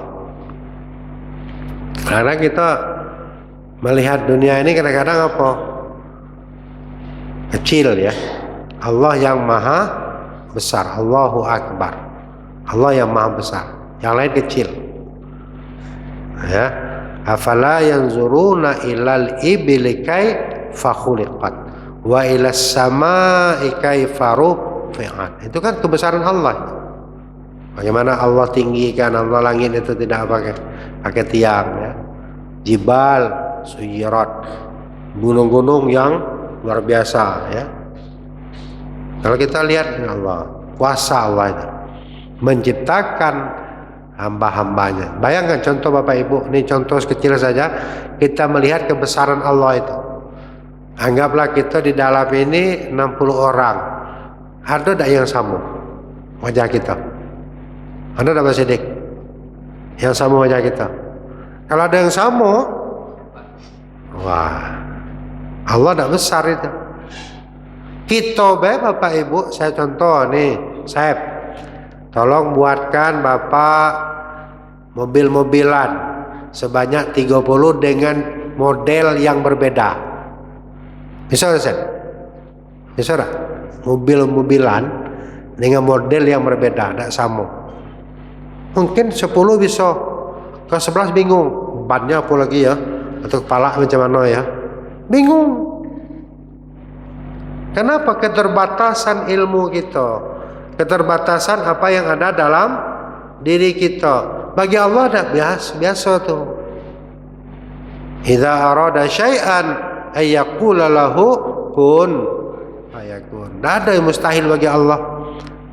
Karena kita melihat dunia ini kadang-kadang apa? Kecil, ya. Allah yang maha besar, Allahu Akbar. Allah yang maha besar, yang lain kecil. Ya, afala yanzuruna ilal ibli kaifa khuliqat wa ilas samai kaifa rufi'at. Itu kan kebesaran Allah. Bagaimana Allah tinggikan, Allah langit itu tidak pakai tiang ya. Jibal suyirat, gunung-gunung yang luar biasa ya. Kalau kita lihat Allah, kuasa Allah itu menciptakan hamba-hambanya. Bayangkan contoh Bapak Ibu, ini contoh kecil saja, kita melihat kebesaran Allah itu. Anggaplah kita di dalam ini 60 orang. Ada tak yang sama wajah kita? Ada tak Pak Sidik yang sama wajah kita? Kalau ada yang sama, wah, Allah tak besar itu. Kita Bapak Ibu, saya contoh nih, saya tolong buatkan Bapak mobil-mobilan sebanyak 30 dengan model yang berbeda. Bisa Ustaz? Bisa tak? Mobil-mobilan dengan model yang berbeda, tidak sama. Mungkin 10 bisa, ke 11 bingung, bannya apa lagi ya, atau kepala macam mana ya, bingung. Kenapa? Keterbatasan ilmu kita, keterbatasan apa yang ada dalam diri kita. Bagi Allah dah biasa tuh. Idza arada syai'an ay yaqula lahu kun fayakun. Tak ada yang mustahil bagi Allah.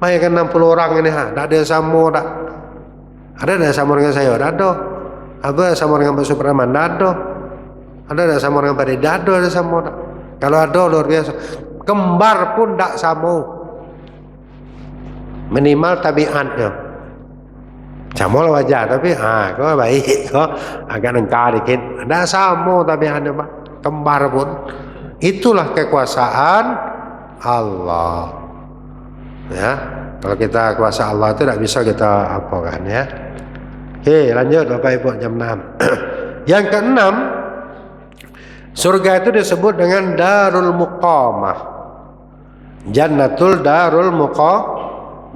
Bayangkan 60 orang ini, tak ada yang sama tak. Ada yang sama dengan saya? Tak ada. Ada sama dengan Pak Supraman? Tak ada. Ada yang sama dengan Pak Deda? Ada sama tak. Kalau ada luar biasa. Kembar pun tak sama. Minimal tabiatnya sama lah wajah, tapi kau baik, kau agak nengkar dikit, tak sama tabiatnya Pak. Kembar pun. Itulah kekuasaan Allah. Ya, kalau kita kuasa Allah itu tak bisa kita apakan ya. Oke, lanjut Bapak Ibu, jam 6. Yang keenam, surga itu disebut dengan Darul Muqamah. Jannatul Darul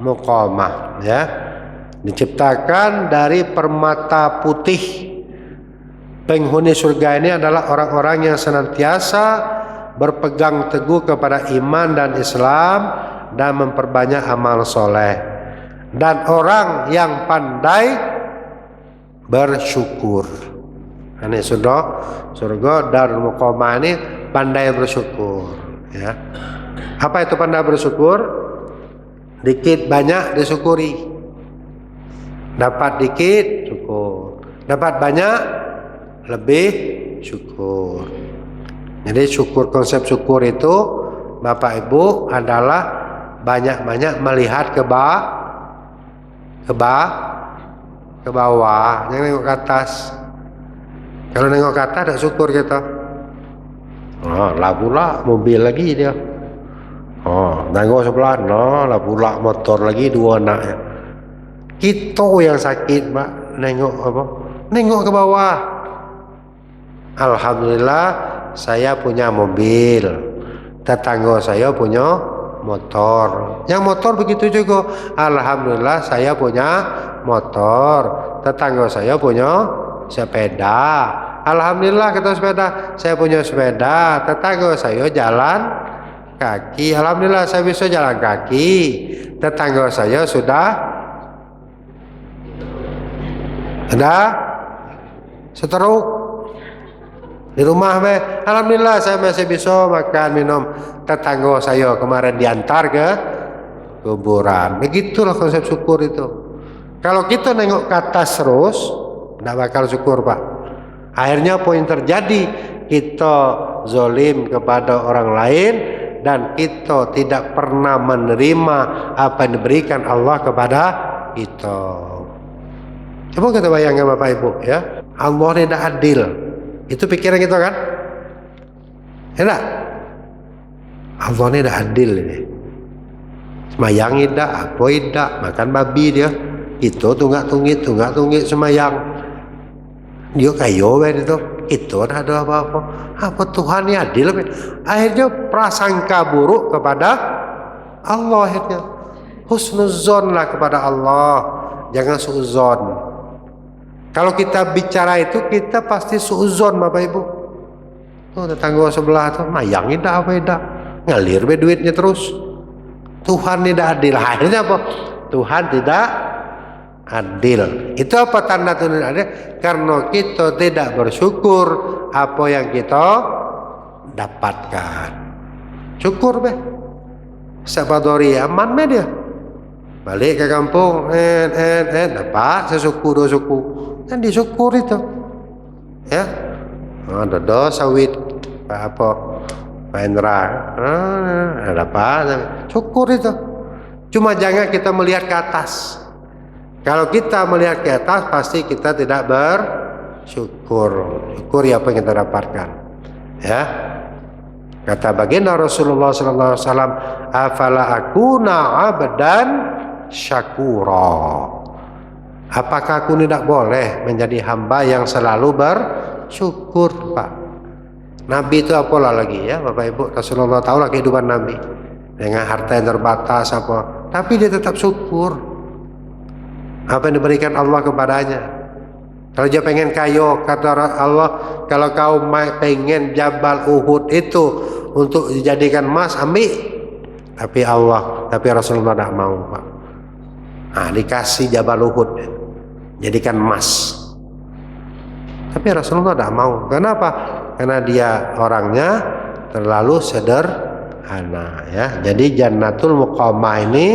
Muqamah ya. Diciptakan dari permata putih. Penghuni surga ini adalah orang-orang yang senantiasa berpegang teguh kepada iman dan Islam dan memperbanyak amal soleh, dan orang yang pandai bersyukur. Ini surga Darul Muqamah ini pandai bersyukur ya. Apa itu pandai bersyukur? Dikit banyak disyukuri. Dapat dikit syukur, dapat banyak lebih syukur. Jadi syukur, konsep syukur itu Bapak Ibu adalah banyak-banyak melihat ke bawah, jangan nengok ke atas. Kalau nengok ke atas tak syukur kita. Lah pula mobil lagi dia. Tengok sebelah, lah pula motor lagi 2 anaknya. Kita yang sakit Pak, nengok apa? Nengok ke bawah. Alhamdulillah saya punya mobil, tetangga saya punya motor. Yang motor begitu juga. Alhamdulillah saya punya motor, tetangga saya punya sepeda. Alhamdulillah kita sepeda, saya punya sepeda, tetangga saya jalan kaki. Alhamdulillah saya bisa jalan kaki, tetangga saya sudah seteruk di rumah. Alhamdulillah saya masih bisa makan minum, tetangga saya kemarin diantar ke kuburan. Begitulah konsep syukur itu. Kalau kita nengok ke atas terus, tidak bakal syukur Pak. Akhirnya apa yang terjadi? Kita zalim kepada orang lain, dan kita tidak pernah menerima apa yang diberikan Allah kepada kita. Coba kita bayangkan Bapak Ibu ya, Allah tidak adil. Itu pikiran kita kan? Tidak? Allah ini tidak adil ini. Semayang tidak, apa tidak, makan babi dia. Itu tunggak-tunggit semayang. Dia kayo itu. Itu ada apa-apa. Apa Tuhan ini adil? Akhirnya prasangka buruk kepada Allah. Akhirnya husnuzon lah kepada Allah. Jangan suuzon. Kalau kita bicara itu, kita pasti suuzon Bapak Ibu. Tetangga sebelah tuh mayang tidak apa tidak, ngalir be duitnya terus. Tuhan tidak adil. Akhirnya apa? Tuhan tidak adil. Itu apa tanda turun adil? Karena kita tidak bersyukur apa yang kita dapatkan. Syukur be. Sabadori aman be dia. Balik ke kampung, dapat sesuku dua suku. Dan disyukur itu. Ya. Ada sawit apa Pak Indra. Dapat syukur itu. Cuma jangan kita melihat ke atas. Kalau kita melihat ke atas, pasti kita tidak bersyukur. Syukuri apa yang kita dapatkan. Ya, kata baginda Rasulullah SAW, afala akuna abdan syakura. Apakah aku tidak boleh menjadi hamba yang selalu bersyukur, Pak? Nabi itu apalah lagi ya, Bapak Ibu. Rasulullah tahu lah kehidupan Nabi dengan harta yang terbatas apa, tapi dia tetap syukur apa yang diberikan Allah kepadanya. Kalau dia pengen kaya, kata Allah, kalau kau pengen Jabal Uhud itu untuk dijadikan emas, ambil. Tapi Rasulullah tidak mau, Pak. Dikasih Jabal Uhud, jadikan emas. Tapi Rasulullah tidak mau. Kenapa? Karena dia orangnya terlalu sederhana. Ya, jadi Jannatul Muqamah ini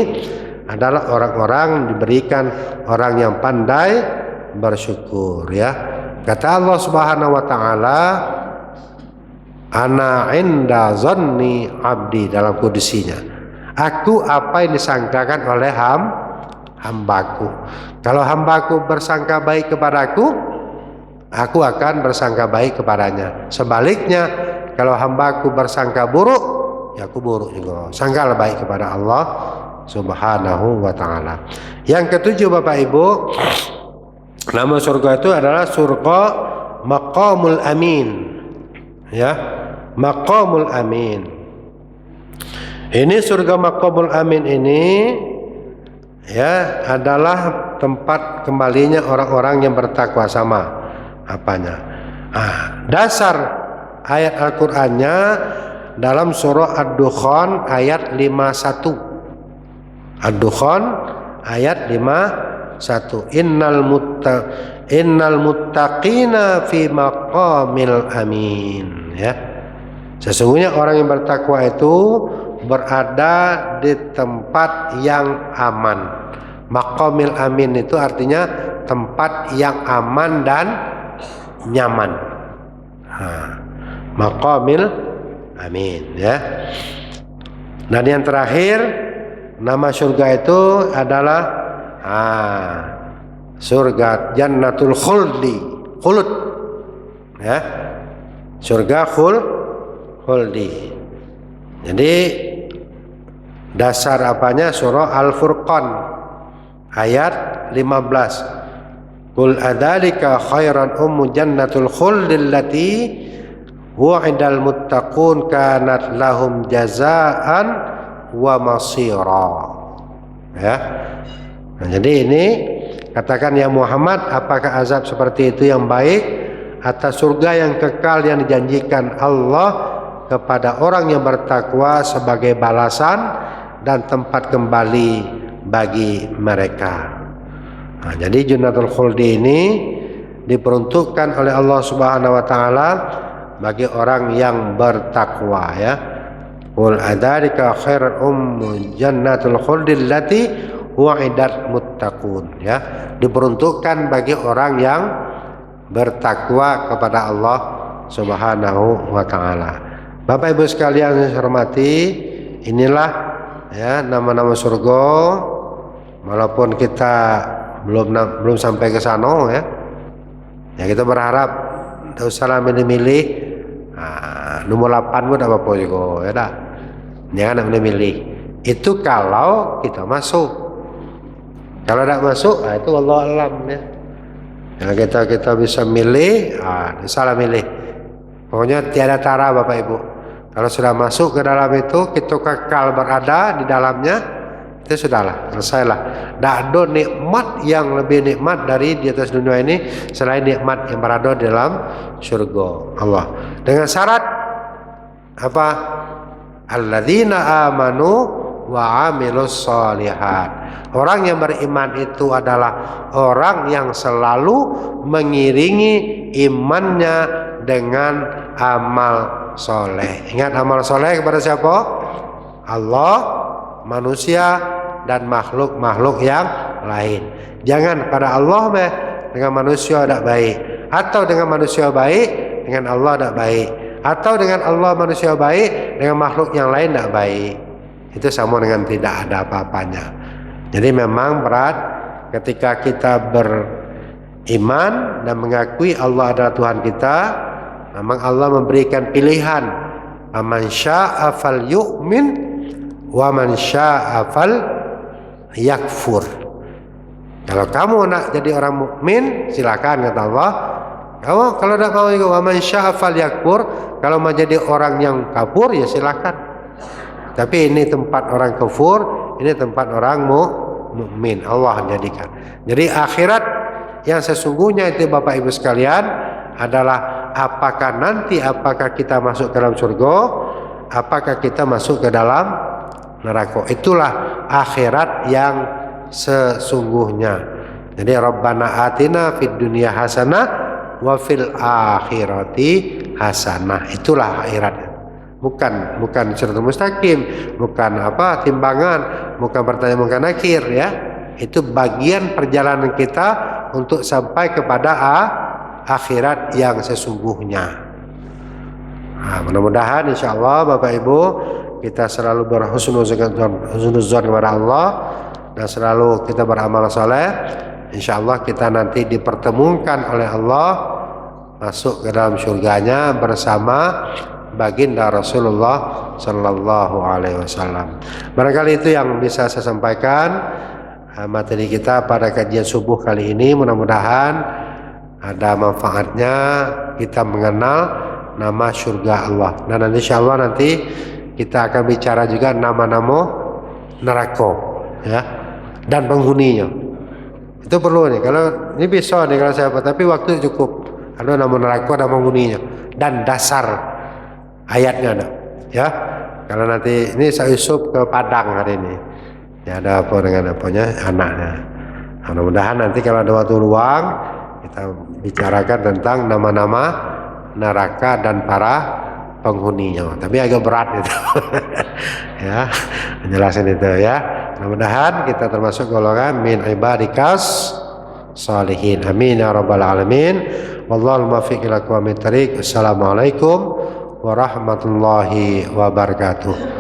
adalah orang-orang diberikan orang yang pandai bersyukur, ya. Kata Allah Subhanahu wa taala, ana inda zanni abdi, dalam kudusinya, aku apa yang disangkakan oleh hambaku. Kalau hambaku bersangka baik kepadaku, aku akan bersangka baik kepadanya. Sebaliknya, kalau hambaku bersangka buruk, ya aku buruk juga. Sangkalah baik kepada Allah Subhanahu wa ta'ala. Yang ketujuh, Bapak Ibu, nama surga itu adalah surga Maqamul Amin. Ya, Maqamul Amin. Ini surga Maqamul Amin ini, ya, adalah tempat kembalinya orang-orang yang bertakwa. Sama apanya? Dasar ayat Al-Qur'annya dalam surah Ad-Dukhan ayat 51. Ad-Dukhan ayat 51. Innal muttaqina fi maqamil amin, ya. Sesungguhnya orang yang bertakwa itu berada di tempat yang aman. Maqamil amin itu artinya tempat yang aman dan nyaman. Maqamil amin, ya. Dan yang terakhir, nama surga itu adalah surga Jannatul Khuld, ya, surga khuldi. Jadi dasar apanya? Surah Al-Furqan ayat 15. Qul adzalika khairan jannatul khuldi allati wa'idal muttaqun kanat lahum jazaan wa masira. Ya. Nah, jadi ini katakan ya Muhammad, apakah azab seperti itu yang baik atas surga yang kekal yang dijanjikan Allah kepada orang yang bertakwa sebagai balasan dan tempat kembali bagi mereka. Nah, jadi Jannatul Khuldi ini diperuntukkan oleh Allah Subhanahu wa taala bagi orang yang bertakwa, ya. Qul adzalika khairan jannatul khuldi allati wa'idat muttaqun, ya. Diperuntukkan bagi orang yang bertakwa kepada Allah Subhanahu wa taala. Bapak Ibu sekalian yang saya hormati, inilah, ya, nama-nama surga. Walaupun kita belum sampai ke sana, ya. Ya, kita berharap tidak usah milih-milih. Nomor 8 pun tidak apa-apa juga, ya dah. Jangan milih. Itu kalau kita masuk. Kalau tidak masuk, itu wallahu alam, ya. Yang kita bisa milih, salah milih. Pokoknya tiada tara, Bapak Ibu. Kalau sudah masuk ke dalam itu, kita kekal berada di dalamnya, itu sudahlah, selesailah. Tak ada nikmat yang lebih nikmat dari di atas dunia ini selain nikmat yang berada di dalam surga Allah. Dengan syarat apa? Alladzina amanu wa amilus sholihat. Orang yang beriman itu adalah orang yang selalu mengiringi imannya dengan amal soleh. Ingat, amal soleh kepada siapa? Allah, manusia, dan makhluk-makhluk yang lain. Jangan pada Allah dengan manusia tidak baik, atau dengan manusia baik dengan Allah tidak baik, atau dengan Allah manusia baik dengan makhluk yang lain tidak baik. Itu sama dengan tidak ada apa-apanya. Jadi memang berat ketika kita beriman dan mengakui Allah adalah Tuhan kita. Memang Allah memberikan pilihan, man syaa'a falyu'min wa man syaa'a falyakfur. Kalau kamu nak jadi orang mukmin, silakan, kata Allah. Kamu kalau tidak mau ikut wa man syaa'a falyakfur, kalau mau jadi orang yang kafir ya silakan. Tapi ini tempat orang kafir, ini tempat orang mukmin. Allah jadikan. Jadi akhirat yang sesungguhnya itu Bapak Ibu sekalian adalah apakah kita masuk ke dalam surga, apakah kita masuk ke dalam neraka. Itulah akhirat yang sesungguhnya. Jadi Rabbana atina fid dunya hasanah wa fil akhirati hasanah. Itulah akhirat. Bukan siratal mustaqim, bukan timbangan, bukan pertanyaan, bukan nakir, ya. Itu bagian perjalanan kita untuk sampai kepada akhirat yang sesungguhnya. Nah, mudah-mudahan insyaallah Bapak Ibu kita selalu berhusnuzon kepada Allah dan selalu kita beramal saleh. Insyaallah kita nanti dipertemukan oleh Allah masuk ke dalam surganya bersama baginda Rasulullah sallallahu alaihi wasallam. Barangkali itu yang bisa saya sampaikan materi kita pada kajian subuh kali ini. Mudah-mudahan ada manfaatnya kita mengenal nama surga Allah. Dan insyaallah nanti kita akan bicara juga nama-nama neraka, ya, dan penghuninya. Itu perlu nih. Kalau ini bisa nih kalau saya tapi waktu cukup. Ada nama neraka dan penghuninya dan dasar ayatnya ada, ya. Kalau nanti ini saya usup ke Padang hari ini, ya, ada apa dengan apanya anaknya. Mudah-mudahan nanti kalau ada waktu luang kita bicarakan tentang nama-nama neraka dan para penghuninya. Tapi agak berat itu, ya, menjelaskan itu, ya. Mudah-mudahan kita termasuk golongan min ibadikas salihin. Amin ya rabbal alamin. Wallahul muwaffiq ila aqwamit thariq. Assalamualaikum warahmatullahi wabarakatuh.